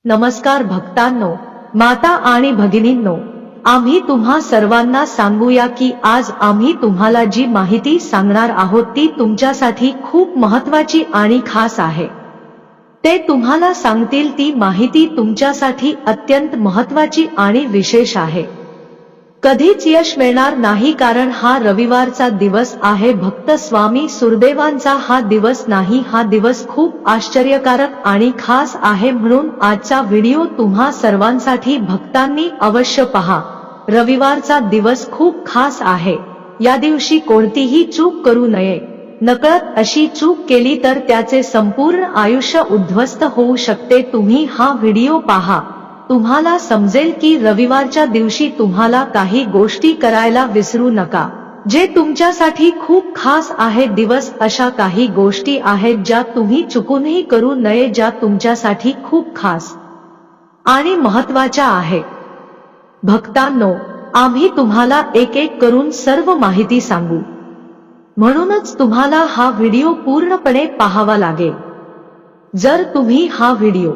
नमस्कार भक्तांनो, माता आणि भगिनींनो, आम्ही तुम्हा सर्वांना सांगूया की आज आम्ही तुम्हाला जी माहिती सांगणार आहोत ती तुमच्यासाठी खूप महत्त्वाची आणि खास आहे। ते तुम्हाला सांगतील ती माहिती तुमच्यासाठी अत्यंत महत्त्वाची आणि विशेष आहे। कधीच यश मिळणार नाही कारण हा रविवारचा दिवस आहे। भक्त स्वामी सुरदेवांचा हा दिवस नाही, हा दिवस खूप आश्चर्यकारक आणि खास आहे। म्हणून आजचा व्हिडिओ तुम्हा सर्वांसाठी भक्तांनी अवश्य पहा। रविवारचा दिवस खूप खास आहे। या दिवशी कोणतीही चूक करू नये। नकळत अशी चूक केली तर त्याचे संपूर्ण आयुष्य उद्ध्वस्त होऊ शकते। तुम्ही हा व्हिडिओ पहा, तुम्हाला समजेल की रविवारच्या दिवशी तुम्हाला काही गोष्टी करायला विसरू नका, जे तुमच्यासाठी खूप खास आहे। दिवस अशा काही गोष्टी आहेत ज्या तुम्ही चुकूनही करू नये, ज्या तुमच्यासाठी खूप खास आणि महत्त्वाच्या आहे। भक्तांनो, आम्ही तुम्हाला एक एक करून सर्व माहिती सांगू, म्हणूनच तुम्हाला हा व्हिडिओ पूर्णपणे पाहावा लागेल। जर तुम्ही हा व्हिडिओ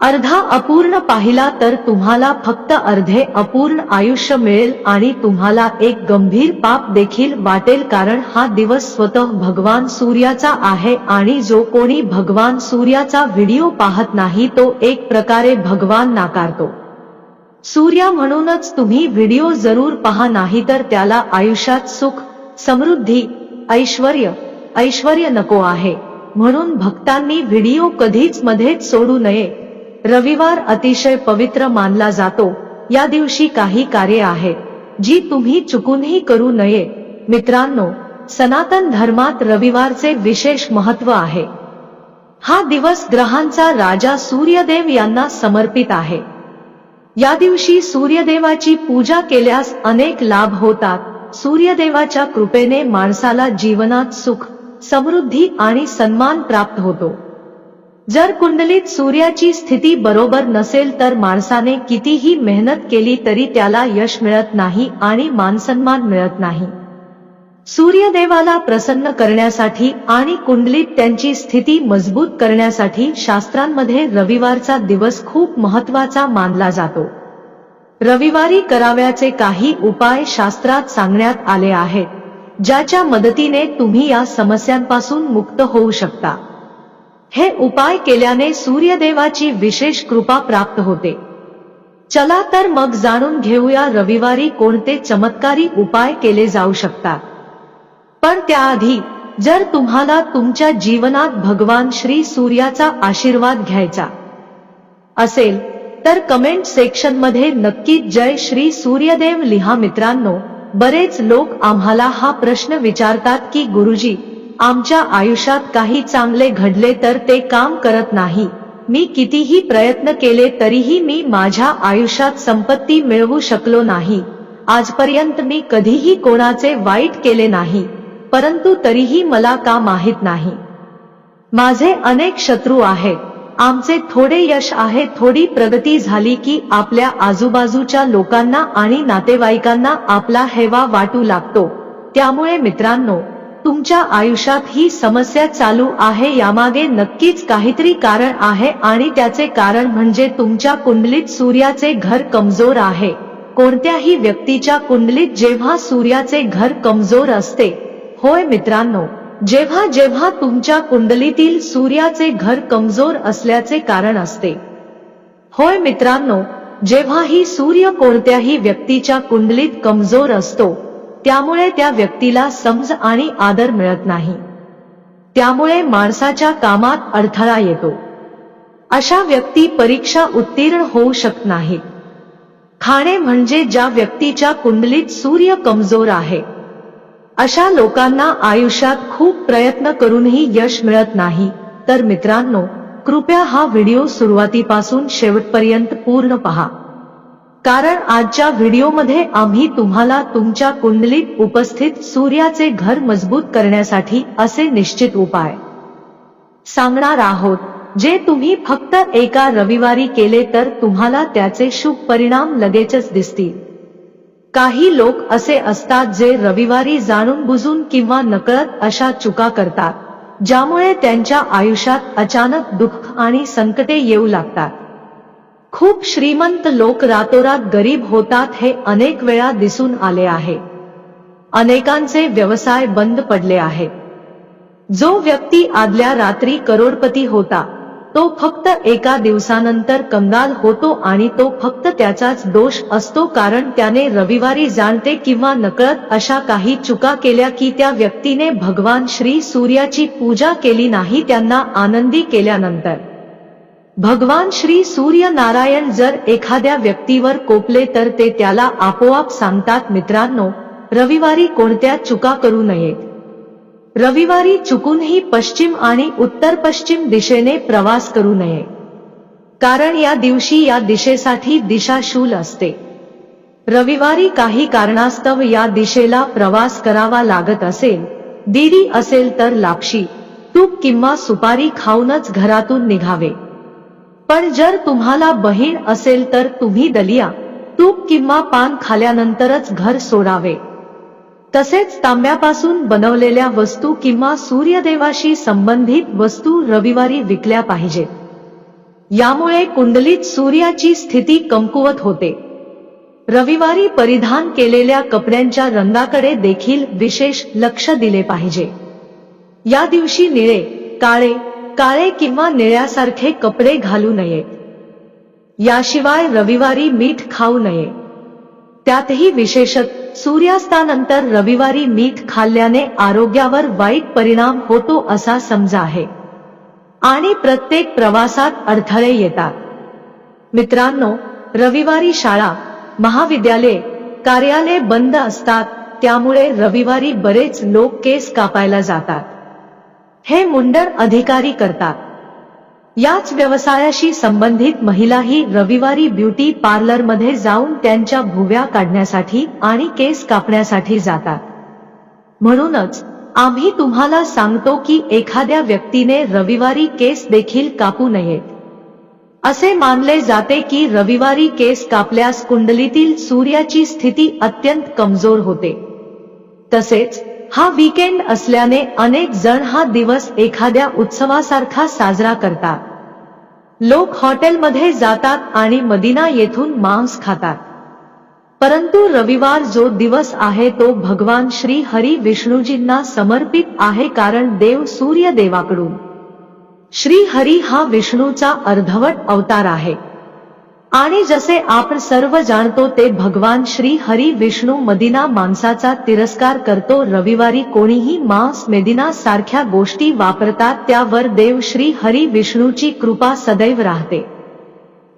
अर्धा अपूर्ण पाहिला तर तुम्हाला फक्त अर्धे अपूर्ण आयुष्य मिळेल आणि तुम्हाला एक गंभीर पाप देखील वाटेल, कारण हा दिवस स्वतः भगवान सूर्याचा आहे आणि जो कोणी भगवान सूर्याचा व्हिडिओ पाहत नाही तो एक प्रकारे भगवान नाकारतो। सूर्या म्हणूनच तुम्ही व्हिडिओ जरूर पहा, नाहीतर त्याला आयुष्यात सुख, समृद्धी, ऐश्वर्य नको आहे। म्हणून भक्तांनी व्हिडिओ कधीच मध्येच सोडू नये। रविवार अतिशय पवित्र मानला जातो। या दिवशी काही कार्ये आहेत जी तुम्ही चुकूनही करू नये। मित्रांनो, सनातन धर्मात रविवारचे विशेष महत्त्व आहे। हा दिवस ग्रहांचा राजा सूर्यदेव यांना समर्पित आहे। या दिवशी सूर्यदेवाची पूजा केल्यास अनेक लाभ होतात। सूर्यदेवाच्या कृपेने माणसाला जीवनात सुख, समृद्धी आणि सन्मान प्राप्त होतो। जर कुंडलीत सूर्याची स्थिती बरोबर नसेल तर माणसाने कितीही मेहनत केली तरी त्याला यश मिळत नाही आणि मानसन्मान मिळत नाही। सूर्यदेवाला प्रसन्न करण्यासाठी आणि कुंडलीत त्यांची स्थिती मजबूत करण्यासाठी शास्त्रांमध्ये रविवारचा दिवस खूप महत्त्वाचा मानला जातो। रविवारी करावयाचे काही उपाय शास्त्रात सांगण्यात आले आहेत, ज्याच्या मदतीने तुम्ही या समस्यांपासून मुक्त होऊ शकता। हे उपाय केल्याने सूर्यदेवाची विशेष कृपा प्राप्त होते। चला तर मग जाणून घेऊया रविवारी कोणते चमत्कारी उपाय केले जाऊ शकतात। पण त्याआधी जर तुम्हाला तुमच्या जीवनात भगवान श्री सूर्याचा आशीर्वाद घ्यायचा असेल तर कमेंट सेक्शन मध्ये नक्कीच जय श्री सूर्यदेव लिहा। मित्रांनो, बरेच लोक आम्हाला हा प्रश्न विचारतात की गुरुजी, आमच्या आयुष्यात काही चांगले घडले तर ते काम करत नाही। मी कितीही प्रयत्न केले तरीही मी माझ्या आयुष्यात संपत्ती मिळवू शकलो नाही। आजपर्यंत मी कधीही कोणाचे वाईट केले नाही, परंतु तरीही मला का माहित नाही। माझे अनेक शत्रू आहेत। आमचे थोडे यश आहे, थोडी प्रगती झाली की आपल्या आजूबाजूच्या लोकांना आणि नातेवाईकांना आपला हेवा वाटू लागतो। त्यामुळे मित्रांनो, तुमच्या आयुष्यात ही समस्या चालू आहे, यामागे नक्कीच काहीतरी कारण आहे आणि त्याचे कारण म्हणजे तुमच्या कुंडलीत सूर्याचे घर कमजोर आहे। कोणत्याही व्यक्तीच्या कुंडलीत जेव्हा सूर्याचे घर कमजोर असते, होय मित्रांनो, जेव्हा जेव्हा तुमच्या कुंडलीतील सूर्याचे घर कमजोर असल्याचे कारण असते। होय मित्रांनो, जेव्हाही सूर्य कोणत्याही व्यक्तीच्या कुंडलीत कमजोर असतो त्यामुळे त्या व्यक्तीला समज आणि आदर मिळत नाही। त्यामुळे माणसाच्या कामात अडथळा येतो। अशा व्यक्ती परीक्षा उत्तीर्ण होऊ शकत नाहीत। खाणे म्हणजे ज्या व्यक्तीच्या कुंडलीत सूर्य कमजोर आहे, अशा लोकांना आयुष्यात खूप प्रयत्न करूनही यश मिळत नाही। तर मित्रांनो, कृपया हा व्हिडिओ सुरुवातीपासून शेवटपर्यंत पूर्ण पहा, कारण आजच्या व्हिडिओमध्ये आम्ही तुम्हाला तुमच्या कुंडलीत उपस्थित सूर्याचे घर मजबूत करण्यासाठी असे निश्चित उपाय सांगणार आहोत, जे तुम्ही फक्त एका रविवारी केले तर तुम्हाला त्याचे शुभ परिणाम लगेचच दिसतील। काही लोक असे असतात जे रविवारी जाणून बुजून किंवा नकळत अशा चुका करतात, ज्यामुळे त्यांच्या आयुष्यात अचानक दुःख आणि संकटे येऊ लागतात। खूप श्रीमंत लोक रातोरात गरीब होतात हे अनेक वेळा दिसून आले आहे. अनेकांचे व्यवसाय बंद पडले आहेत. जो व्यक्ती आदल्या रात्री करोडपती होता तो फक्त एका दिवसानंतर कंगाल होतो आणि तो फक्त त्याचाच दोष असतो, कारण त्याने रविवारी जाणते किंवा नकळत अशा काही चुका केल्या की त्या व्यक्तीने भगवान श्री सूर्याची पूजा केली नाही. त्यांना आनंदी केल्यानंतर भगवान श्री सूर्य नारायण जर एखाद्या व्यक्तीवर कोपले तर ते त्याला आपोआप सांगतात. मित्रांनो, रविवारी कोणत्या चुका करू नयेत. रविवारी चुकूनही पश्चिम आणि उत्तर पश्चिम दिशेने प्रवास करू नये, कारण या दिवशी या दिशेसाठी दिशाशूल असते. रविवारी काही कारणास्तव या दिशेला प्रवास करावा लागत असेल, देरी असेल तर लापशी, तूप किंवा सुपारी खाऊनच घरातून निघावे. पण जर तुम्हाला बहीण असेल तर तुम्ही दलिया, तूप किंवा पान खाल्यानंतरच घर सोडावे. तसेच तांब्यापासून बनवलेल्या वस्तू किंवा सूर्यदेवाशी संबंधित वस्तू रविवारी विकल्या पाहिजेत. यामुळे कुंडलीत सूर्याची स्थिती कमकुवत होते. रविवारी परिधान केलेल्या कपड्यांच्या रंगाकडे देखील विशेष लक्ष दिले पाहिजे. या दिवशी निळे, काळे किंवा निळ्यासारखे कपडे घालू नयेत. याशिवाय रविवारी मीठ खाऊ नये. त्यातही विशेषतः सूर्यास्तानंतर रविवारी मीठ खाल्ल्याने आरोग्यावर वाईट परिणाम होतो असा समज आहे आणि प्रत्येक प्रवासात अडथळे येतात. मित्रांनो, रविवारी शाळा, महाविद्यालये, कार्यालये बंद असतात, त्यामुळे रविवारी बरेच लोक केस कापायला जातात. हे मुंडण अधिकारी करतात. याच व्यवसायाशी संबंधित महिलाही रविवारी ब्युटी पार्लरमध्ये जाऊन त्यांच्या भुव्या काढण्यासाठी आणि केस कापण्यासाठी जातात. म्हणूनच आम्ही तुम्हाला सांगतो की एखाद्या व्यक्तीने रविवारी केस देखील कापू नयेत. असे मानले जाते की रविवारी केस कापल्यास कुंडलीतील सूर्याची स्थिती अत्यंत कमजोर होते. तसेच हा वीकेंड असल्याने अनेक जण हा दिवस एखाद्या उत्सवासारखा साजरा करतात. लोक हॉटेलमध्ये जातात आणि मदिना येथून मांस खातात. परंतु रविवार जो दिवस आहे तो भगवान श्री हरी विष्णूजींना समर्पित आहे, कारण देव सूर्य देवाकडून श्री हरी हा विष्णूचा अर्धवट अवतार आहे. आणि जसे आपण सर्व जाणतो ते भगवान श्री हरी विष्णू मदिना मांसाचा तिरस्कार करतो. रविवारी कोणीही मांस, मेदिना सारख्या गोष्टी वापरतात त्यावर देव श्री हरी विष्णूची कृपा सदैव राहते.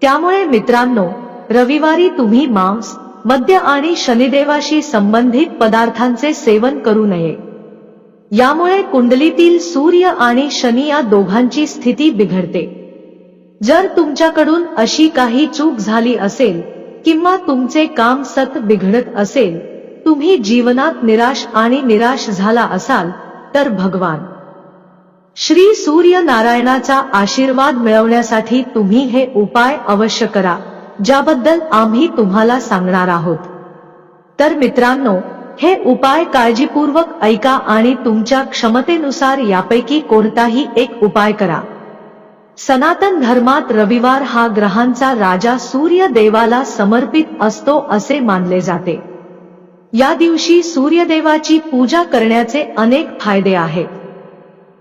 त्यामुळे मित्रांनो, रविवारी तुम्ही मांस, मद्य आणि शनिदेवाशी संबंधित पदार्थांचे सेवन करू नये. यामुळे कुंडलीतील सूर्य आणि शनी या दोघांची स्थिती बिघडते. जर तुमच्याकडून अशी काही चूक झाली असेल किंवा तुमचे काम सतत बिघडत असेल, तुम्ही जीवनात निराश झाला असाल, तर भगवान श्री सूर्य नारायणाचा आशीर्वाद मिळवण्यासाठी तुम्ही हे उपाय अवश्य करा, ज्याबद्दल आम्ही तुम्हाला सांगणार आहोत. तर मित्रांनो, हे उपाय काळजीपूर्वक ऐका आणि तुमच्या क्षमतेनुसार यापैकी कोणताही एक उपाय करा. सनातन धर्मात रविवार हा ग्रहांचा राजा सूर्य देवाला समर्पित असतो असे मानले जाते. या दिवशी सूर्यदेवाची पूजा करण्याचे अनेक फायदे आहेत.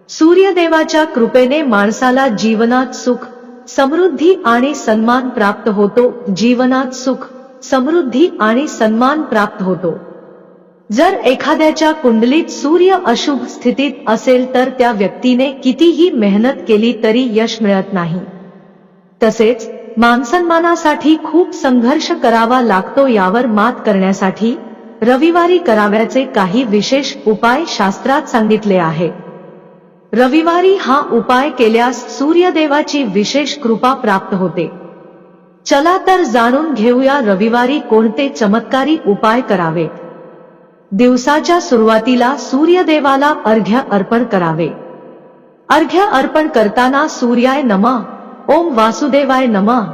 सूर्यदेवाच्या कृपेने माणसाला जीवनात सुख, समृद्धी आणि सन्मान प्राप्त होतो. जीवनात सुख, समृद्धी आणि सन्मान प्राप्त होतो. जर एखाद्याच्या कुंडलीत सूर्य अशुभ स्थितीत असेल तर त्या व्यक्तीने कितीही मेहनत केली तरी यश मिळत नाही. तसेच मानसन्मानासाठी खूप संघर्ष करावा लागतो. यावर मात करण्यासाठी रविवारी करावयाचे काही विशेष उपाय शास्त्रात सांगितले आहे. रविवारी हा उपाय केल्यास सूर्यदेवाची विशेष कृपा प्राप्त होते. चला तर जाणून घेऊया रविवारी कोणते चमत्कारी उपाय करावे. दिवसाच्या सुरुवातीला सूर्यदेवाला अर्घ्य अर्पण करावे. अर्घ्य अर्पण करताना सूर्याय नमः, ओम वासुदेवाय नमः,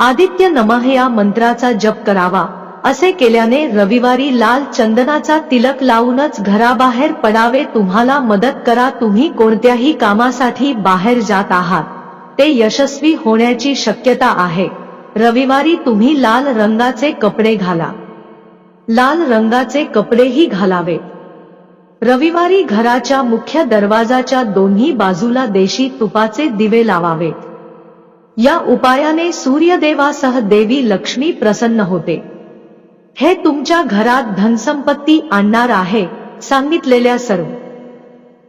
आदित्य नमः या मंत्राचा जप करावा. असे केल्याने रविवारी लाल चंदनाचा तिलक लावूनच घराबाहेर पडावे. तुम्हाला मदत करा. तुम्ही कोणत्याही कामासाठी बाहेर जात आहात ते यशस्वी होण्याची शक्यता आहे. रविवारी तुम्ही लाल रंगाचे कपडे घाला. लाल रंगाचे कपडेही घालावे. रविवारी घराच्या मुख्य दरवाजाच्या दोन्ही बाजूला देशी तुपाचे दिवे लावावेत. या उपायाने सूर्यदेवासह देवी लक्ष्मी प्रसन्न होते. हे तुमच्या घरात धनसंपत्ती आणणार आहे. सांगितलेल्या सर्व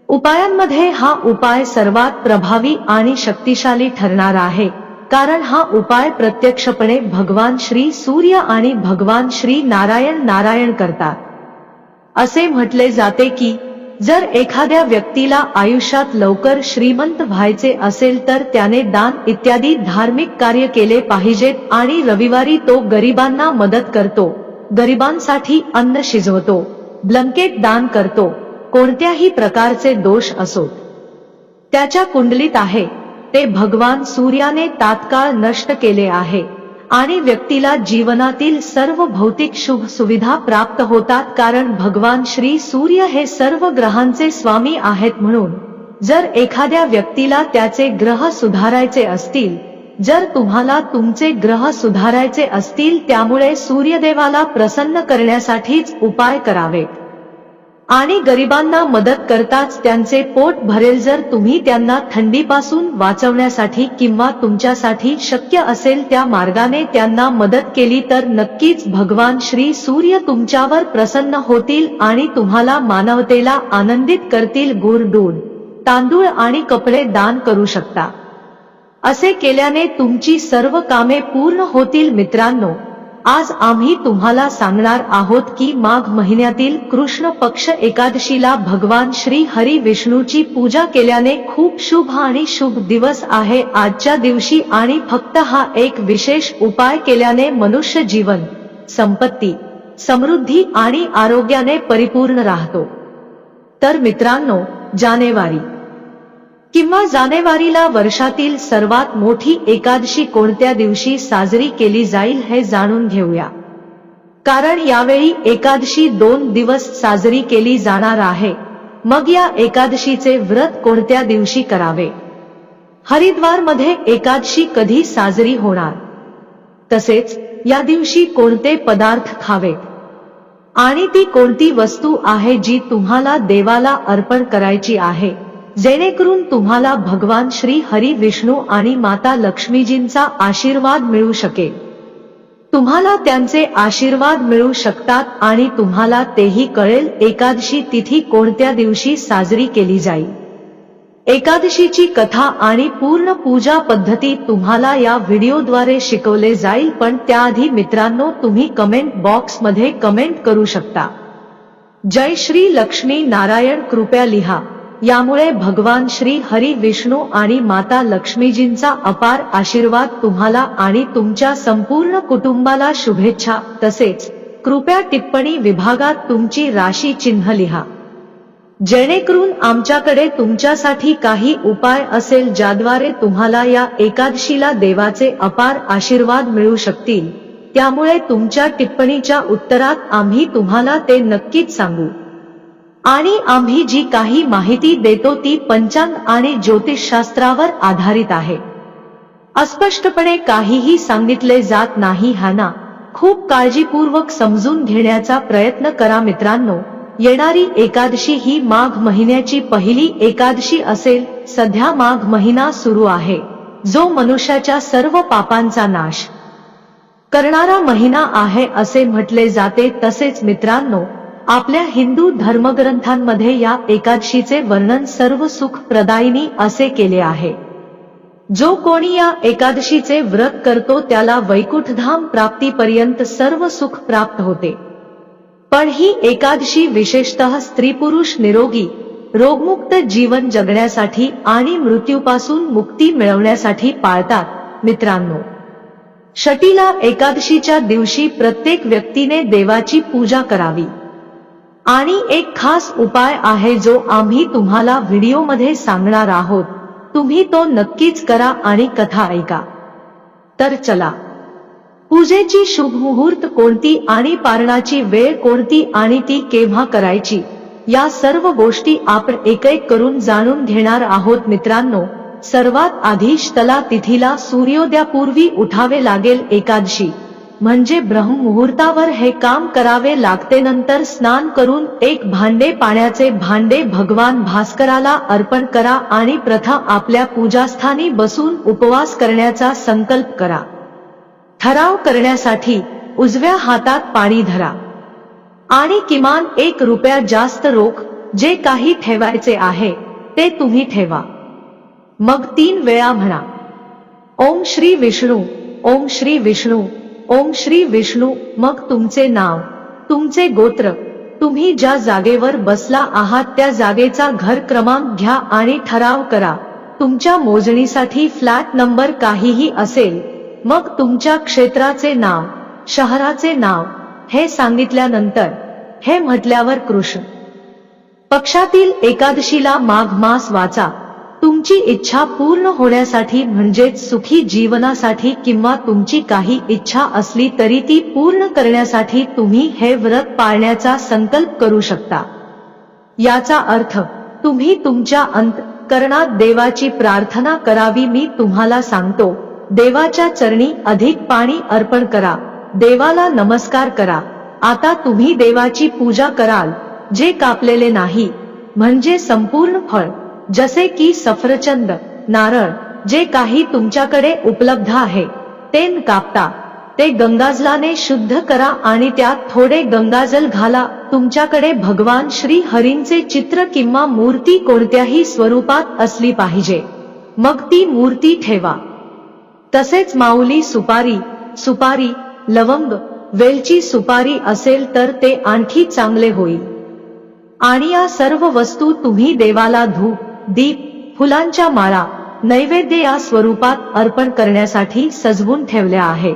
उपायांमध्ये हा उपाय सर्वात प्रभावी आणि शक्तिशाली ठरणार आहे, कारण हा उपाय प्रत्यक्षपणे भगवान श्री सूर्य आणि भगवान श्री नारायण करतात. असे म्हटले जाते की जर एखाद्या व्यक्तीला आयुष्यात लवकर श्रीमंत व्हायचे असेल तर त्याने दान इत्यादी धार्मिक कार्य केले पाहिजेत आणि रविवारी तो गरिबांना मदत करतो, गरिबांसाठी अन्न शिजवतो, ब्लँकेट दान करतो. कोणत्याही प्रकारचे दोष असोत त्याच्या कुंडलीत आहे ते भगवान सूर्याने तात्काळ नष्ट केले आहे आणि व्यक्तीला जीवनातील सर्व भौतिक शुभ सुविधा प्राप्त होतात, कारण भगवान श्री सूर्य हे सर्व ग्रहांचे स्वामी आहेत. म्हणून जर एखाद्या व्यक्तीला त्याचे ग्रह सुधारायचे असतील, जर तुम्हाला तुमचे ग्रह सुधारायचे असतील, त्यामुळे सूर्यदेवाला प्रसन्न करण्यासाठीच उपाय करावेत आणि गरिबांना मदत करताच त्यांचे पोट भरेल. जर तुम्ही त्यांना थंडीपासून वाचवण्यासाठी किंवा तुमच्यासाठी शक्य असेल त्या मार्गाने त्यांना मदत केली तर नक्कीच भगवान श्री सूर्य तुमच्यावर प्रसन्न होतील आणि तुम्हाला मानवतेला आनंदित करतील. गुळ, दूध, तांदूळ आणि कपडे दान करू शकता. असे केल्याने तुमची सर्व कामे पूर्ण होतील. मित्रांनो, आज आम्ही तुम्हाला सांगणार आहोत की माघ महिन्यातील कृष्ण पक्ष एकादशीला भगवान श्री हरी विष्णूची पूजा केल्याने खूप शुभ आणि शुभ दिवस आहे आजच्या दिवशी, आणि फक्त हा एक विशेष उपाय केल्याने मनुष्य जीवन, संपत्ती, समृद्धी आणि आरोग्याने परिपूर्ण राहतो. तर मित्रांनो, जानेवारीला वर्षातील सर्वात मोठी एकादशी कोणत्या दिवशी साजरी केली जाईल हे जाणून घेऊया. कारण यावेळी एकादशी 2 दिवस साजरी केली जाणार आहे. मग या एकादशीचे व्रत कोणत्या दिवशी करावे, हरिद्वारमध्ये एकादशी कधी साजरी होणार, तसेच या दिवशी कोणते पदार्थ खावेत आणि ती कोणती वस्तू आहे जी तुम्हाला देवाला अर्पण करायची आहे, जेणेकरून तुम्हाला भगवान श्री हरी विष्णू आणि माता लक्ष्मीजींचा आशीर्वाद मिळू शकेल. तुम्हाला त्यांचे आशीर्वाद मिळू शकतात आणि तुम्हाला तेही कळेल एकादशी तिथी कोणत्या दिवशी साजरी केली जाईल. एकादशीची कथा आणि पूर्ण पूजा पद्धती तुम्हाला या व्हिडिओद्वारे शिकवले जाईल, पण त्याआधी मित्रांनो, तुम्ही कमेंट बॉक्स मध्ये कमेंट करू शकता. जय श्री लक्ष्मी नारायण कृपया लिहा. यामुळे भगवान श्री हरी विष्णू आणि माता लक्ष्मीजींचा अपार आशीर्वाद तुम्हाला आणि तुमच्या संपूर्ण कुटुंबाला शुभेच्छा. तसेच कृपया टिप्पणी विभागात तुमची राशी चिन्ह लिहा, जेणेकरून आमच्याकडे तुमच्यासाठी काही उपाय असेल ज्याद्वारे तुम्हाला या एकादशीला देवाचे अपार आशीर्वाद मिळू शकतील. त्यामुळे तुमच्या टिप्पणीच्या उत्तरात आम्ही तुम्हाला ते नक्कीच सांगू. आणि आम्ही जी काही माहिती देतो ती पंचांग आणि ज्योतिषशास्त्रावर आधारित आहे. अस्पष्टपणे काहीही सांगितले जात नाही. ना खूप काळजीपूर्वक समजून घेण्याचा प्रयत्न करा. मित्रांनो, येणारी एकादशी ही माघ महिन्याची पहिली एकादशी असेल. सध्या माघ महिना सुरू आहे, जो मनुष्याच्या सर्व पापांचा नाश करणारा महिना आहे असे म्हटले जाते. तसेच मित्रांनो, आपल्या हिंदू धर्मग्रंथांमध्ये या एकादशीचे वर्णन सर्व सुख प्रदायिनी असे केले आहे. जो कोणी या एकादशीचे व्रत करतो त्याला वैकुंठधाम प्राप्तीपर्यंत सर्व सुख प्राप्त होते. पण ही एकादशी विशेषतः स्त्री पुरुष निरोगी, रोगमुक्त जीवन जगण्यासाठी आणि मृत्यूपासून मुक्ती मिळवण्यासाठी पाळतात. मित्रांनो, षटीला एकादशीच्या दिवशी प्रत्येक व्यक्तीने देवाची पूजा करावी. आणि एक खास उपाय आहे जो आम्ही तुम्हाला व्हिडिओमध्ये सांगणार आहोत. तुम्ही तो नक्कीच करा आणि कथा ऐका. तर चला, पूजेची शुभ मुहूर्त कोणती आणि पारणाची वेळ कोणती आणि ती केव्हा करायची, या सर्व गोष्टी आपण एक एक करून जाणून घेणार आहोत. मित्रांनो, सर्वात आधी ष्टला तिथीला सूर्योदयापूर्वी उठावे लागेल. एकादशी म्हणजे ब्रह्ममुहूर्तावर हे काम करावे लागते. नंतर स्नान करून एक भांडे पाण्याचे भांडे भगवान भास्कराला अर्पण करा आणि प्रथम आपल्या पूजास्थानी बसून उपवास करण्याचा संकल्प करा. ठराव करण्यासाठी उजव्या हातात पाणी धरा आणि किमान 1 रुपया जास्त रोख जे काही ठेवायचे आहे ते तुम्ही ठेवा. मग 3 वेळा म्हणा ओम श्री विष्णू, ओम श्री विष्णू, ओम श्री विष्णू. मग तुमचे नाव, तुमचे गोत्र, तुम्ही ज्या जागेवर बसला आहात त्या जागेचा घर क्रमांक घ्या आणि ठराव करा. तुमच्या मोजणीसाठी फ्लॅट नंबर काहीही असेल. मग तुमच्या क्षेत्राचे नाव, शहराचे नाव हे सांगितल्यानंतर हे म्हटल्यावर कृष्ण पक्षातील एकादशीला माघ मास वाचा. तुमची इच्छा पूर्ण होण्यासाठी म्हणजेच सुखी जीवनासाठी किंवा तुमची काही इच्छा असली तरी ती पूर्ण करण्यासाठी तुम्ही हे व्रत पाळण्याचा संकल्प करू शकता. याचा अर्थ तुम्ही तुमच्या अंतःकरणात देवाची प्रार्थना करावी. मी तुम्हाला सांगतो, देवाच्या चरणी अधिक पाणी अर्पण करा, देवाला नमस्कार करा. आता तुम्ही देवाची पूजा कराल. जे कापलेले नाही म्हणजे संपूर्ण फळ जसे की सफरचंद, नारळ, जे काही तुमच्याकडे उपलब्ध आहे ते न कापता ते गंगाजलाने शुद्ध करा आणि त्यात थोडे गंगाजल घाला. तुमच्याकडे भगवान श्री हरींचे चित्र किंवा मूर्ती कोणत्याही स्वरूपात असली पाहिजे. मग ती मूर्ती ठेवा. तसेच माऊली सुपारी, लवंग, वेलची सुपारी असेल तर ते आणखी चांगले होईल. आणि या सर्व वस्तू तुम्ही देवाला धूप, दीप, फुलांच्या माळा, नैवेद्य या स्वरूपात अर्पण करण्यासाठी सजवून ठेवल्या आहेत.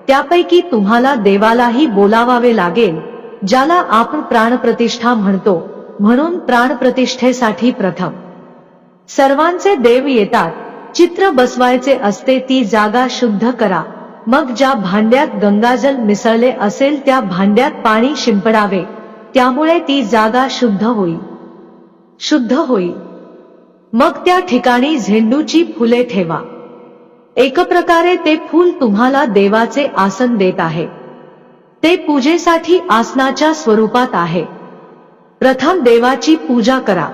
त्यापैकी तुम्हाला देवालाही बोलावावे लागेल, ज्याला आपण प्राणप्रतिष्ठा म्हणतो. म्हणून प्राणप्रतिष्ठेसाठी प्रथम सर्वांचे देव येतात. चित्र बसवायचे असते. ती जागा शुद्ध करा. मग ज्या भांड्यात गंगाजल मिसळले असेल त्या भांड्यात पाणी शिंपडावे. त्यामुळे ती जागा शुद्ध होईल. मग त्या ठिकाणी झेंडूची फुले ठेवा. एक प्रकारे ते फूल तुम्हाला देवाचे आसन देत आहे. ते पूजेसाठी आसनाच्या स्वरूपात आहे. प्रथम देवाची पूजा करा.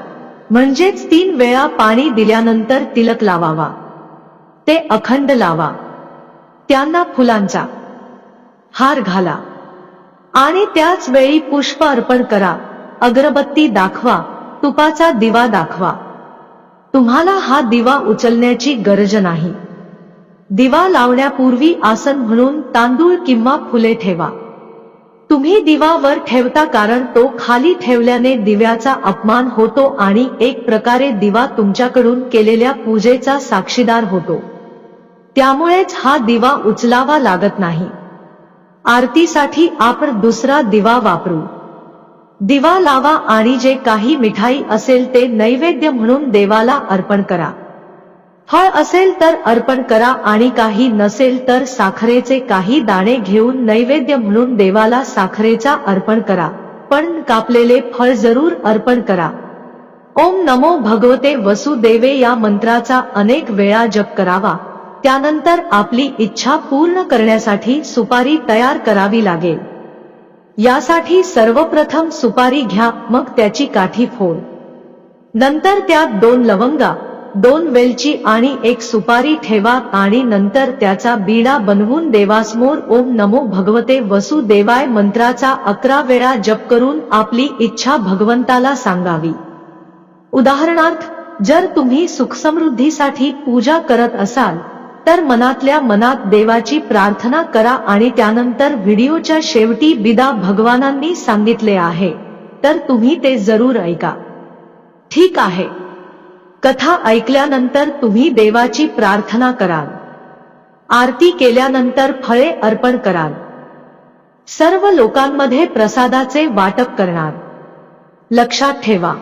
म्हणजेच 3 वेळा पाणी दिल्यानंतर तिलक लावावा. ते अखंड लावा. त्यांना फुलांचा हार घाला आणि त्याच वेळी पुष्प अर्पण करा. अगरबत्ती दाखवा, तुपाचा दिवा दाखवा. तुम्हाला हा दिवा उचलण्याची गरज नाही. दिवा लावण्यापूर्वी आसन म्हणून तांदूळ किंवा फुले ठेवा. तुम्ही दिवा वर ठेवता कारण तो खाली ठेवल्याने दिव्याचा अपमान होतो आणि एक प्रकारे दिवा तुमच्याकडून केलेल्या पूजेचा साक्षीदार होतो. त्यामुळेच हा दिवा उचलावा लागत नाही. आरतीसाठी आपण दुसरा दिवा वापरू. दिवा लावा आणि जे काही मिठाई असेल ते नैवेद्य म्हणून देवाला अर्पण करा. फळ असेल तर अर्पण करा आणि काही नसेल तर साखरेचे काही दाणे घेऊन नैवेद्य म्हणून देवाला साखरेचा अर्पण करा. पण कापलेले फळ जरूर अर्पण करा. ओम नमो भगवते वसुदेवे या मंत्राचा अनेक वेळा जप करावा. त्यानंतर आपली इच्छा पूर्ण करण्यासाठी सुपारी तयार करावी लागेल. यासाठी सर्वप्रथम सुपारी घ्या. मग त्याची काठी फोड. नंतर त्यात 2 लवंगा, 2 वेलची आणि 1 सुपारी ठेवा आणि नंतर त्याचा बीडा बनवून देवासमोर ओम नमो भगवते वसुदेवाय मंत्राचा 11 वेळा जप करून आपली इच्छा भगवंताला सांगावी. उदाहरणार्थ, जर तुम्ही सुखसमृद्धीसाठी पूजा करत असाल तर मनातल्या मनात देवाची प्रार्थना करा आणि त्यानंतर व्हिडिओच्या शेवटी बिदा भगवानांनी सांगितले आहे तर तुम्ही ते जरूर ऐका. ठीक आहे. कथा ऐकल्यानंतर तुम्ही देवाची प्रार्थना कराल. आरती केल्यानंतर फळे अर्पण कराल. सर्व लोकांमध्ये प्रसादाचे वाटप करणार. लक्षात ठेवा,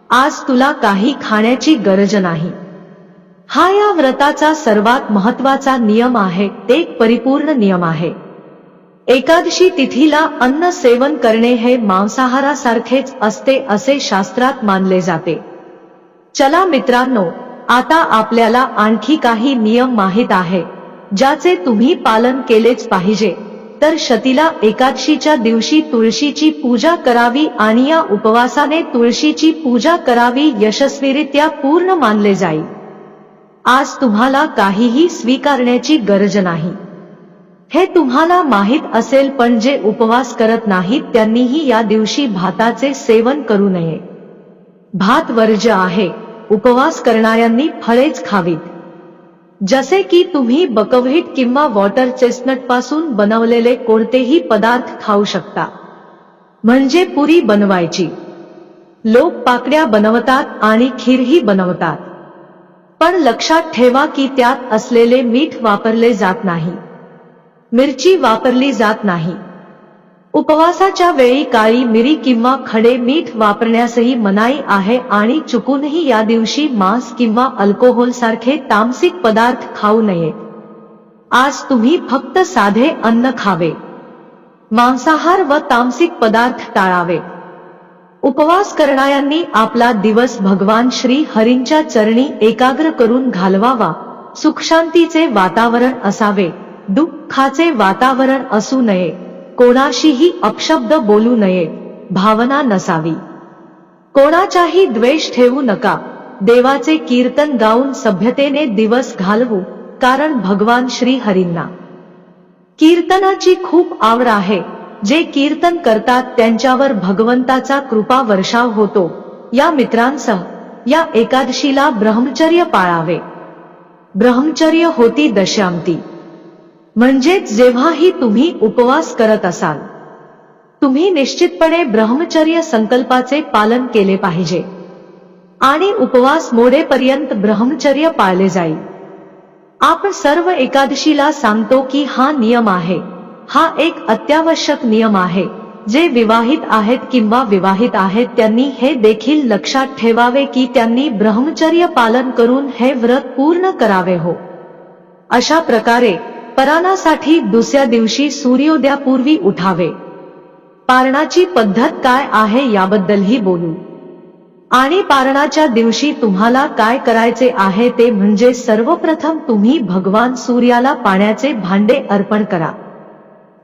आज तुला काही खाण्याची गरज नाही. हा या व्रताचा सर्वात महत्त्वाचा नियम आहे. ते एक परिपूर्ण नियम आहे. एकादशी तिथीला अन्न सेवन करणे हे मांसाहारासारखेच असते असे शास्त्रात मानले जाते. चला मित्रांनो, आता आपल्याला आणखी काही नियम माहित आहे ज्याचे तुम्ही पालन केलेच पाहिजे। तर शतीला एकादशीच्या दिवशी तुळशीची पूजा करावी आणि या उपवासाने तुळशीची पूजा करावी यशस्वीरित्या पूर्ण मानले जाईल। आज तुम्हाला काहीही स्वीकारण्याची गरज नाही हे तुम्हाला माहित असेल, पण जे उपवास करत नाहीत त्यांनीही या दिवशी भाताचे सेवन करू नये। भात वर्ज्य आहे। उपवास करणाऱ्यांनी फळेच खावीत, जसे की तुम्ही बकव्हीट किंवा वॉटर चेस्टनट पासून बनवलेले कोणतेही पदार्थ खाऊ शकता। म्हणजे पुरी बनवायची, लोक पाकड्या बनवतात आणि खीरही बनवतात, पण लक्षात ठेवा की त्यात असलेले मीठ वापरले जात नाही, मिरची वापरली जात नाही। उपवासाच्या वेळी काळी मिरी किंवा खडे मीठ वापरण्यासही मनाई आहे आणि चुकूनही या दिवशी मांस किंवा अल्कोहोल सारखे तामसिक पदार्थ खाऊ नयेत। आज तुम्ही फक्त साधे अन्न खावे, मांसाहार व तामसिक पदार्थ टाळावे। उपवास करणाऱ्यांनी आपला दिवस भगवान श्री हरींच्या चरणी एकाग्र करून घालवावा। सुखशांतीचे वातावरण असावे, दुःखाचे वातावरण असू नये, कोणाशीही अपशब्द बोलू नये, भावना नसावी, कोणाचाही द्वेष ठेवू नका। देवाचे कीर्तन गाऊन सभ्यतेने दिवस घालवू, कारण भगवान श्री हरींना कीर्तनाची खूप आवड आहे। जे कीर्तन करतात त्यांच्यावर भगवंताचा कृपा वर्षाव होतो। या मित्रांसह या एकादशीला ब्रह्मचर्य पाळावे। ब्रह्मचर्य होती दशांती, म्हणजेच जेव्हाही तुम्ही उपवास करत असाल तुम्ही निश्चितपणे ब्रह्मचर्य संकल्पाचे पालन केले पाहिजे आणि उपवास मोडेपर्यंत ब्रह्मचर्य पाळले जाईल। आपण सर्व एकादशीला सांगतो की हा नियम आहे, हा एक अत्यावश्यक नियम आहे। जे विवाहित आहेत किंवा विवाहित आहेत त्यांनी हे देखील लक्षात ठेवावे की त्यांनी ब्रह्मचर्य पालन करून हे व्रत पूर्ण करावे हो। अशा प्रकारे पारणासाठी दुसऱ्या दिवशी सूर्योदयापूर्वी उठावे। पारणाची पद्धत काय आहे याबद्दलही बोलू, आणि पारणाच्या दिवशी तुम्हाला काय करायचे आहे ते म्हणजे सर्वप्रथम तुम्ही भगवान सूर्याला पाण्याचे भांडे अर्पण करा।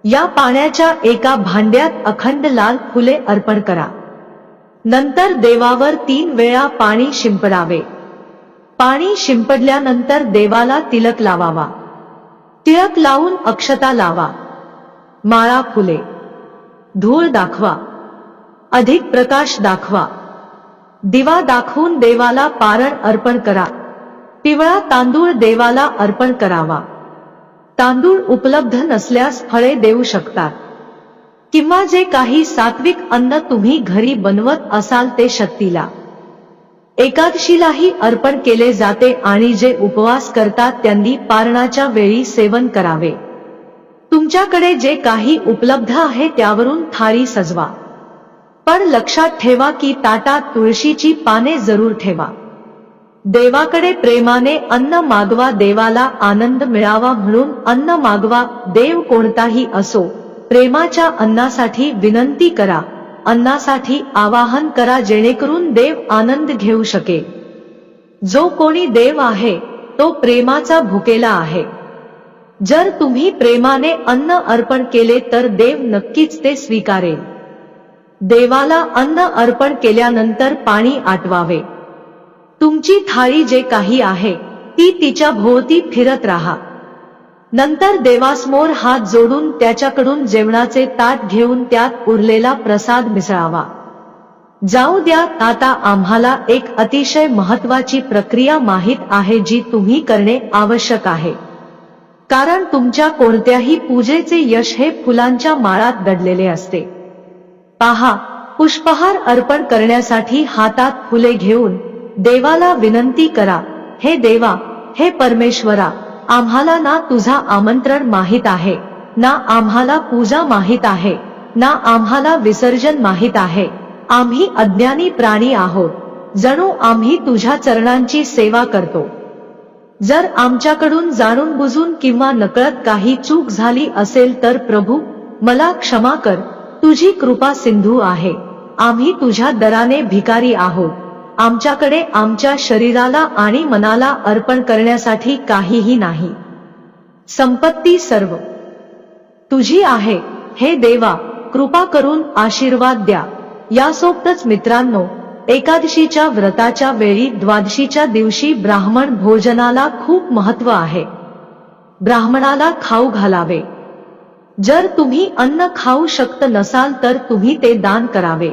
या पाण्याच्या एका भांड्यात अखंड लाल फुले अर्पण करा। नंतर देवावर 3 वेळा पाणी शिंपडावे। पाणी शिंपडल्यानंतर देवाला तिलक लावावा। तिलक लावून अक्षता लावा, माळा फुले, धूळ दाखवा, अधिक प्रकाश दाखवा, दिवा दाखवून देवाला पारण अर्पण करा। पिवळा तांदूळ देवाला अर्पण करावा। तांदूळ उपलब्ध नसल्यास फळे देऊ शकतात किंवा जे काही सात्विक अन्न तुम्ही घरी बनवत असाल ते शक्तीला एकादशीलाही अर्पण केले जाते आणि जे उपवास करतात त्यांनी पारणाच्या वेळी सेवन करावे। तुमच्याकडे जे काही उपलब्ध आहे त्यावरून थाळी सजवा, पण लक्षात ठेवा की ताटात तुळशीची पाने जरूर ठेवा। देवाकडे प्रेमाने अन्न मागवा, देवाला आनंद मिळावा म्हणून अन्न मागवा। देव कोणताही असो, प्रेमाच्या अन्नासाठी विनंती करा, अन्नासाठी आवाहन करा जेणेकरून देव आनंद घेऊ शकेल। जो कोणी देव आहे तो प्रेमाचा भुकेला आहे। जर तुम्ही प्रेमाने अन्न अर्पण केले तर देव नक्कीच ते स्वीकारेल। देवाला अन्न अर्पण केल्यानंतर पाणी आटवावे। तुमची थाळी जे काही आहे ती तिच्या भोवती फिरत राहा। नंतर देवासमोर हात जोडून त्याच्याकडून जेवणाचे ताट घेऊन त्यात उरलेला प्रसाद मिसळावा। जाऊ द्या, आता आम्हाला एक अतिशय महत्त्वाची प्रक्रिया माहित आहे जी तुम्ही करणे आवश्यक आहे, कारण तुमच्या कोणत्याही पूजेचे यश हे फुलांच्या माळात दडलेले असते। पहा, पुष्पहार अर्पण करण्यासाठी हातात फुले घेऊन देवाला विनंती करा, हे देवा, हे परमेश्वरा, आम्हाला ना तुझा आमंत्रण माहित आहे, ना आम्हाला पूजा माहित आहे, ना आम्हाला विसर्जन माहित आहे। आम्ही अज्ञानी प्राणी आहोत, जणू आम्ही तुझ्या चरणांची सेवा करतो। जर आमच्याकडून जाणून बुजून किंवा नकळत काही चूक झाली असेल तर प्रभू मला क्षमा कर, तुझी कृपा सिंधू आहे। आम्ही तुझ्या दराने भिकारी आहोत आमच्याकडे आमच्या शरीराला आणि मनाला अर्पण करण्यासाठी काहीही नाही. संपत्ती सर्व तुझी आहे. हे देवा, कृपा करून आशीर्वाद द्या. यासोबतच मित्रांनो, एकादशीच्या व्रताच्या वेळी द्वादशीच्या दिवशी ब्राह्मण भोजनाला खूप महत्त्व आहे. ब्राह्मणाला खाऊ घालावे. जर तुम्ही अन्न खाऊ शकत नसाल तर तुम्ही ते दान करावे.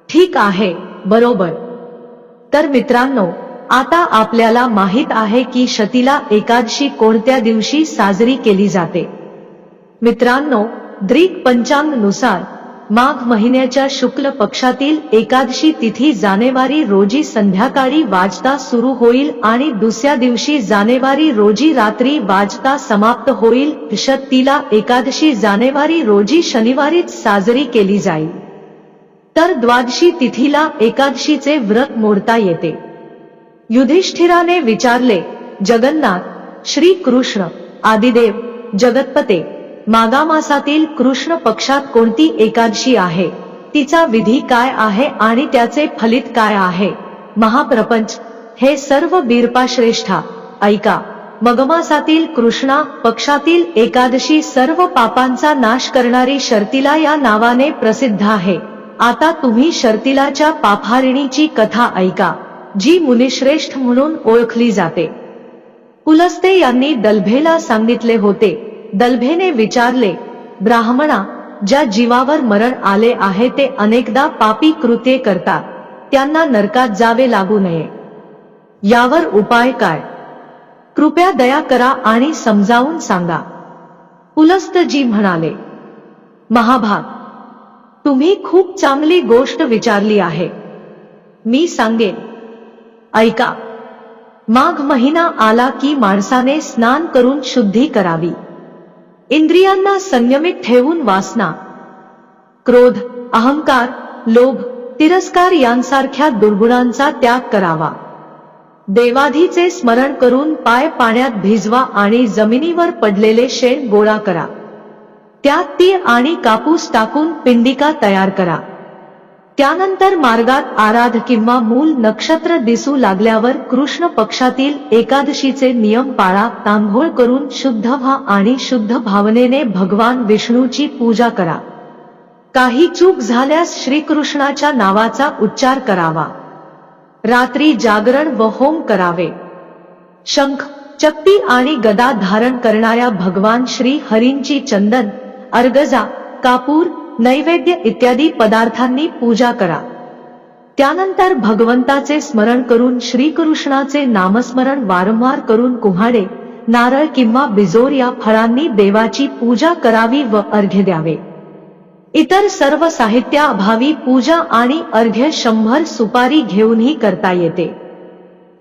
ठीक आहे, बरोबर. तर मित्रांनो, आता आपल्याला माहित आहे की शतीला एकादशी कोणत्या दिवशी साजरी केली जाते. मित्रांनो, ग्रीक पंचांगानुसार माघ महिन्याच्या शुक्ल पक्षातील एकादशी तिथी जानेवारी रोजी संध्याकाळी वाजता सुरू होईल आणि दुसऱ्या दिवशी जानेवारी रोजी रात्री वाजता समाप्त होईल. शतीला एकादशी जानेवारी रोजी शनिवारीच साजरी केली जाईल. तर द्वादशी तिथीला एकादशीचे व्रत मोडता येते. युधिष्ठिराने विचारले, जगन्नाथ, श्री कृष्ण, आदिदेव, जगतपते, माघमासातील कृष्ण पक्षात कोणती एकादशी आहे, तिचा विधी काय आहे आणि त्याचे फलित काय आहे. महाप्रपंच, हे सर्व बीरपाश्रेष्ठा, ऐका. मगमासातील कृष्णा पक्षातील एकादशी सर्व पापांचा नाश करणारी शर्तिला या नावाने प्रसिद्ध आहे. आता तुम्ही शर्तिलाच्या पापहारिणीची कथा ऐका, जी मुनिश्रेष्ठ म्हणून ओळखली जाते. पुलस्त्य यांनी दल्भेला सांगितले होते. दल्भेने विचारले, ब्राह्मणा, ज्या जीवावर मरण आले आहे ते अनेकदा पापी कृत्ये करतात, त्यांना नरकात जावे लागू नये. यावर उपाय काय? कृपया दया करा आणि समजावून सांगा. पुलस्त्यजी म्हणाले, महाभाग, तुम्ही खूप चांगली गोष्ट विचारली आहे. मी सांगेन, ऐका. माघ महिना आला की माणसाने स्नान करून शुद्धी करावी. इंद्रियांना संयमित ठेवून वासना, क्रोध, अहंकार, लोभ, तिरस्कार यांसारख्या दुर्गुणांचा त्याग करावा. देवाधीचे स्मरण करून पाय पाण्यात भिजवा आणि जमिनीवर पडलेले शेण गोळा करा. त्यात तीळ आणि कापूस टाकून पिंडिका तयार करा. त्यानंतर मार्गात आराध किंवा मूल नक्षत्र दिसू लागल्यावर कृष्ण पक्षातील एकादशीचे नियम पाळा. तांघोळ करून शुद्ध व्हा आणि शुद्ध भावनेने भगवान विष्णूची पूजा करा. काही चूक झाल्यास श्रीकृष्णाच्या नावाचा उच्चार करावा. रात्री जागरण व होम करावे. शंख, चक्ती आणि गदा धारण करणाऱ्या भगवान श्री हरींची चंदन, अर्गजा, कापूर, नैवेद्य इत्यादी पदार्थांनी पूजा करा. त्यानंतर भगवंताचे स्मरण करून श्रीकृष्णाचे नामस्मरण वारंवार करून कुऱ्हाडे, नारळ किंवा बिजोर या फळांनी देवाची पूजा करावी व अर्घ्य द्यावे. इतर सर्व साहित्याअभावी पूजा आणि अर्घ्य 100 सुपारी घेऊनही करता येते.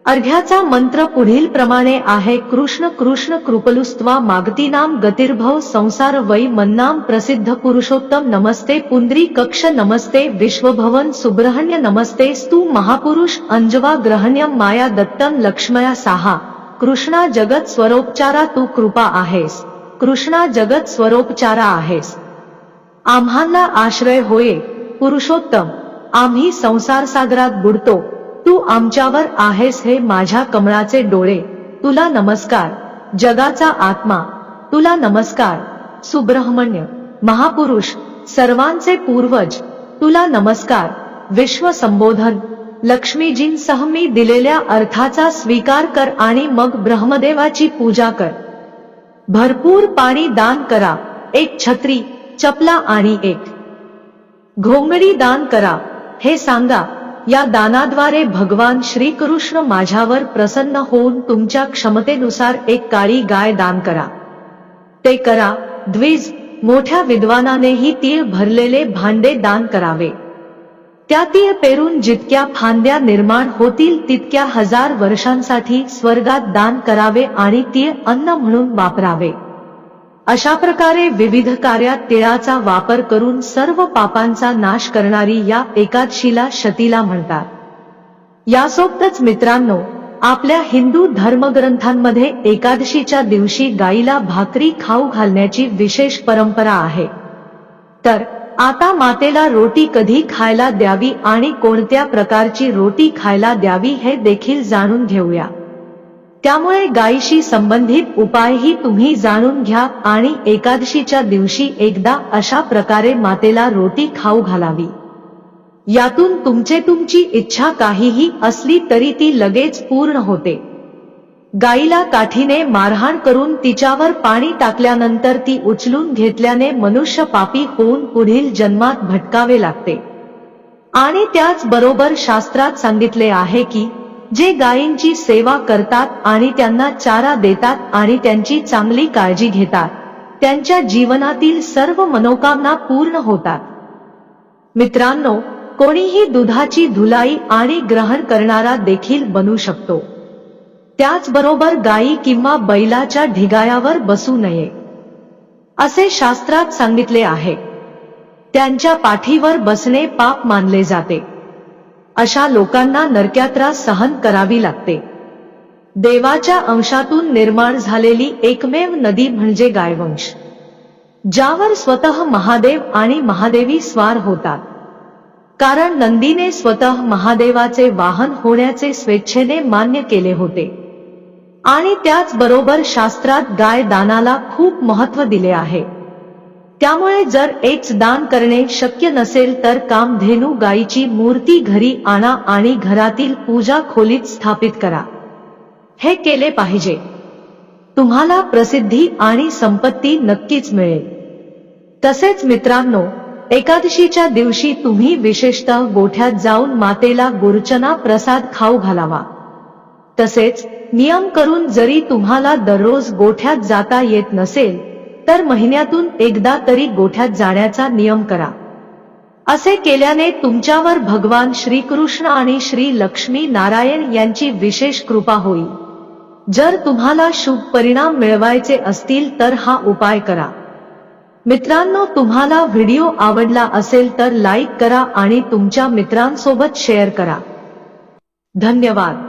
अर्घ्याचा मंत्र पुढील प्रमाणे आहे. कृष्ण कृष्ण कृपलुस्त्वा मागतीनाम गतिर्भव संसार वै मन्नाम प्रसिद्ध पुरुषोत्तम नमस्ते पुंद्री कक्ष नमस्ते विश्वभवन सुब्रहण्य नमस्ते स्तु महापुरुष अंजवा ग्रहण्यम माया दत्तम लक्ष्मया साहा. कृष्णा जगत स्वरोपचारा तू कृपा आहेस. कृष्णा जगत स्वरोपचारा आहेस. आम्हाला आश्रय होय पुरुषोत्तम. आम्ही संसार सागरात बुडतो, तू आमच्यावर आहेस. हे माझ्या कमळाचे डोळे, तुला नमस्कार. जगाचा आत्मा, तुला नमस्कार. सुब्रह्मण्य, महापुरुष, सर्वांचे पूर्वज, तुला नमस्कार. विश्व संबोधन, लक्ष्मीजींसह मी दिलेल्या अर्थाचा स्वीकार कर आणि मग ब्रह्मदेवाची पूजा कर. भरपूर पाणी दान करा. 1 छत्री, चपला आणि 1 घोंगडी दान करा. हे सांगा, या दानाद्वारे भगवान श्रीकृष्ण माझ्यावर प्रसन्न होऊन तुमच्या क्षमतेनुसार 1 काळी गाय दान करा. ते करा. द्विज, मोठ्या विद्वानानेही तीळ भरलेले भांडे दान करावे. त्या तीळ पेरून जितक्या फांद्या निर्माण होतील तितक्या 1000 वर्षांसाठी स्वर्गात दान करावे आणि तीळ अन्न म्हणून वापरावे. अशा प्रकारे विविध कार्यात तिळाचा वापर करून सर्व पापांचा नाश करणारी या एकादशीला शतीला म्हणतात. यासोबतच मित्रांनो, आपल्या हिंदू धर्मग्रंथांमध्ये एकादशीच्या दिवशी गाईला भाकरी खाऊ घालण्याची विशेष परंपरा आहे. तर आता मातेला रोटी कधी खायला द्यावी आणि कोणत्या प्रकारची रोटी खायला द्यावी हे देखील जाणून घेऊया। त्यामुळे गायीशी संबंधित उपायही तुम्ही जाणून घ्या आणि एकादशीच्या दिवशी एकदा अशा प्रकारे मातेला रोटी खाऊ घालावी। यातून तुमची इच्छा काहीही असली तरी ती लगेच पूर्ण होते। गायीला काठीने मारहाण करून तिच्यावर पाणी टाकल्यानंतर ती उचलून घेतल्याने मनुष्य पापी होऊन पुढील जन्मात भटकावे लागते। आणि त्याच बरोबर शास्त्रात सांगितले आहे की जे गायींची सेवा करतात आणि त्यांना चारा देतात आणि त्यांची चांगली काळजी घेतात त्यांच्या जीवनातील सर्व मनोकामना पूर्ण होतात। मित्रांनो, कोणीही दुधाची धुलाई आणि ग्रहण करणारा देखील बनू शकतो। त्याचबरोबर गायी किंवा बैलाच्या ढिगायावर बसू नये असे शास्त्रात सांगितले आहे। त्यांच्या पाठीवर बसणे पाप मानले जाते। अशा लोकांना नरकयात्रा सहन करावी लागते। देवाच्या अंशातून निर्माण झालेली एकमेव नदी म्हणजे गायवंश, ज्यावर स्वतः महादेव आणि महादेवी स्वार होतात। कारण नंदीने स्वतः महादेवाचे वाहन होण्याचे स्वेच्छेने मान्य केले होते। आणि त्याचबरोबर शास्त्रात गाय दानाला खूप महत्त्व दिले आहे। त्यामुळे जर एक दान करणे शक्य नसेल तर कामधेनू गायीची मूर्ती घरी आणा आणि घरातील पूजा खोलीत स्थापित करा। हे केले पाहिजे। तुम्हाला प्रसिद्धी आणि संपत्ती नक्कीच मिळेल। तसेच मित्रांनो, एकादशीच्या दिवशी तुम्ही विशेषतः गोठ्यात जाऊन मातेला गुरचना प्रसाद खाऊ घालावा। तसेच नियम करून जरी तुम्हाला दररोज गोठ्यात जाता येत नसेल तर महिन्यातून एकदा तरी गोठ्यात जाण्याचा नियम करा। असे केल्याने तुमच्यावर भगवान श्रीकृष्ण आणि श्री लक्ष्मी नारायण यांची विशेष कृपा होईल। जर तुम्हाला शुभ परिणाम मिळवायचे असतील तर हा उपाय करा। मित्रांनो, तुम्हाला व्हिडिओ आवडला असेल तर लाईक करा आणि तुमच्या मित्रांसोबत शेअर करा। धन्यवाद।